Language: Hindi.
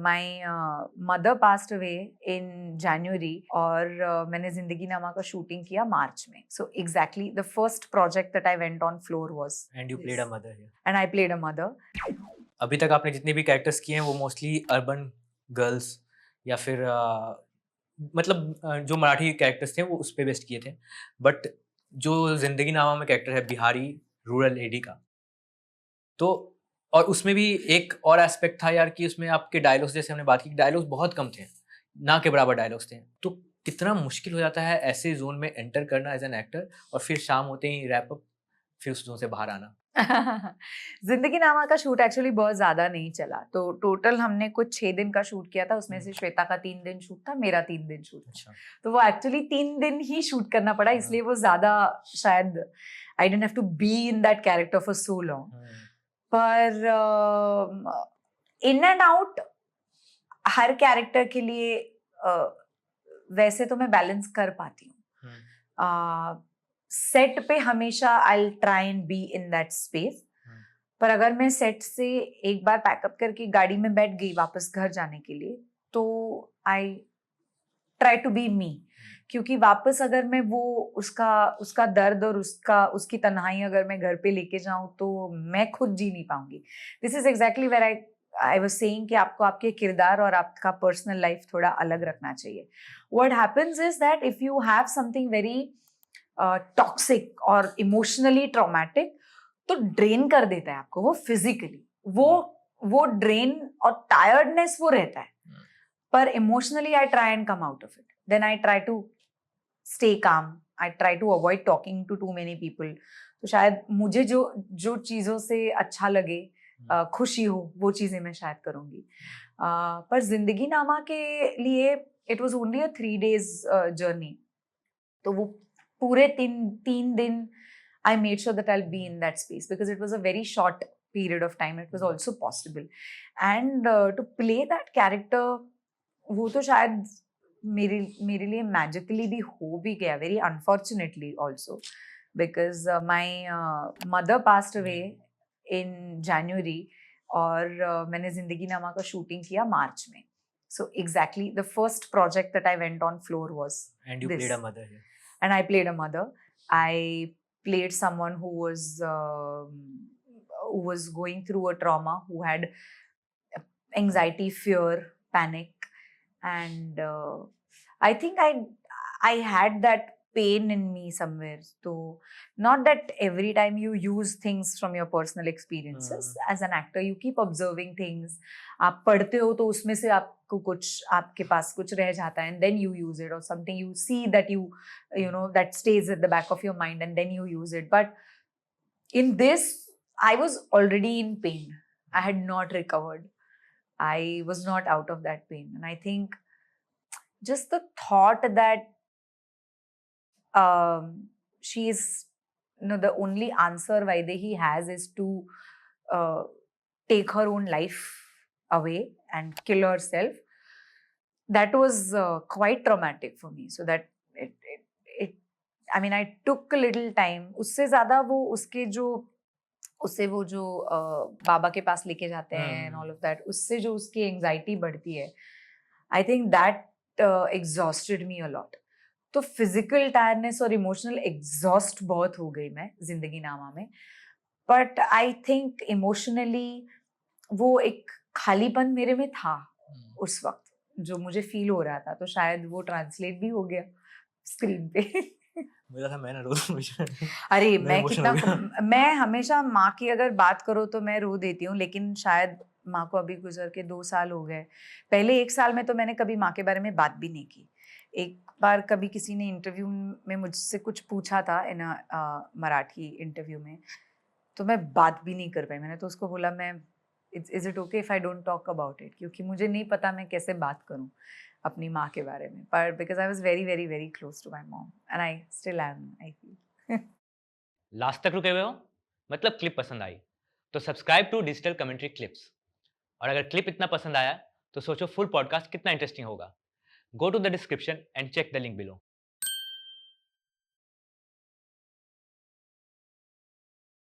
my mother passed away in January और मैंने जिंदगी नामा का शूटिंग किया मार्च में. So exactly the first project that I went on floor was And you played a mother here. and I played a mother. अभी तक आपने जितने भी कैरेक्टर्स किए हैं वो मोस्टली अर्बन गर्ल्स या फिर जो मराठी कैरेक्टर्स थे वो उस पे बेस्ड किए थे, बट जो जिंदगी नामा में कैरेक्टर है बिहारी रूरल लेडी का, तो और उसमें भी एक और एस्पेक्ट था यार कि उसमें आपके डायलॉग्स, जैसे हमने बात की, डायलॉग्स बहुत कम थे, ना के बराबर डायलॉग्स थे, तो कितना मुश्किल हो जाता है ऐसे जोन में एंटर करना एज एन एक्टर और फिर शाम होते ही रैप अप, फिर उस जोन से बाहर आना. जिंदगी नामा का शूट एक्चुअली बहुत ज्यादा नहीं चला, तो टोटल हमने कुछ 6 दिन का शूट किया था, उसमें से श्वेता का 3 दिन शूट था, मेरा 3 दिन शूट था. अच्छा. तो वो एक्चुअली 3 दिन ही शूट करना पड़ा, इसलिए वो ज्यादा शायद I didn't have to be in that character for so long. पर इन एंड आउट हर कैरेक्टर के लिए वैसे तो मैं बैलेंस कर पाती हूँ. सेट पे हमेशा आई try and B in that space, पर अगर मैं सेट से एक बार पैकअप करके गाड़ी में बैठ गई वापस घर जाने के लिए, तो आई ट्राई टू बी मी, क्योंकि वापस अगर मैं वो उसका दर्द और उसकी तन्हाई अगर मैं घर पे लेके जाऊं तो मैं खुद जी नहीं पाऊंगी. This is exactly where I was saying कि आपको आपके किरदार और आपका पर्सनल लाइफ थोड़ा अलग रखना चाहिए. What happens is that if you have something very toxic और इमोशनली ट्रॉमेटिक, तो ड्रेन कर देता है आपको वो फिजिकली, वो ड्रेन और टायर्डनेस वो रहता है, पर emotionally I try and come out of it. Then I try to stay calm, I try to avoid talking to many people. तो शायद मुझे जो चीजों से अच्छा लगे, खुशी हो, वो चीजें मैं शायद करूंगी. पर जिंदगी नामा के लिए it was only a 3 days journey, तो वो पूरे तीन दिन I made sure that I'll be in that space because it was a very short period of time. It was also possible. And to play that character, वो तो शायद मेरे लिए magically भी हो भी गया, very unfortunately also, because my mother passed away in January और मैंने जिंदगी नामा का शूटिंग किया मार्च में. So exactly the first project that I went on floor was And you this. played a mother here. And I played a mother. I played someone who was going through a trauma, who had anxiety, fear, panic, and I think I had that pain in me somewhere. So not that every time you use things from your personal experiences as an actor, you keep observing things. आप पढ़ते हो तो उसमें से आपको कुछ, आपके पास कुछ रह जाता है, and then you use it, or something you see that you know that stays at the back of your mind and then you use it. But in this, I was already in pain. I had not recovered. I was not out of that pain, and I think just the thought that she's, the only answer Vaidehi has is to take her own life away and kill herself. That was quite traumatic for me. So that it I mean, I took a little time. उससे ज़्यादा उससे वो जो बाबा के पास लेके जाते हैं and all of that, उससे जो उसकी anxiety बढ़ती है, I think that exhausted me a lot. तो फिजिकल टायर्डनेस और इमोशनल एग्जॉस्ट बहुत हो गई मैं जिंदगी नामा में, बट आई थिंक इमोशनली वो एक खालीपन मेरे में था उस वक्त जो मुझे फील हो रहा था, तो शायद वो ट्रांसलेट भी हो गया स्क्रीन पे. मुझे था मैं ना रो दूं. अरे मैं हमेशा माँ की अगर बात करो तो मैं रो देती हूँ, लेकिन शायद माँ को अभी गुजर के 2 साल हो गए. पहले 1 साल में तो मैंने कभी माँ के बारे में बात भी नहीं की. एक बार कभी किसी ने इंटरव्यू में मुझसे कुछ पूछा था इन मराठी इंटरव्यू में, तो मैं बात भी नहीं कर पाई. मैंने तो उसको बोला, मैं is it okay if I don't talk about it, क्योंकि मुझे नहीं पता मैं कैसे बात करूं अपनी माँ के बारे में. पर because I was very very very close to my mom and I still am, I feel. Last तक रुके हुए हो, मतलब क्लिप पसंद आई तो subscribe to digital commentary clips. और अगर क्लिप इतना पसंद आया तो सोचो फुल पॉडकास्ट कितना इंटरेस्टिंग होगा. Go to the description and check the link below.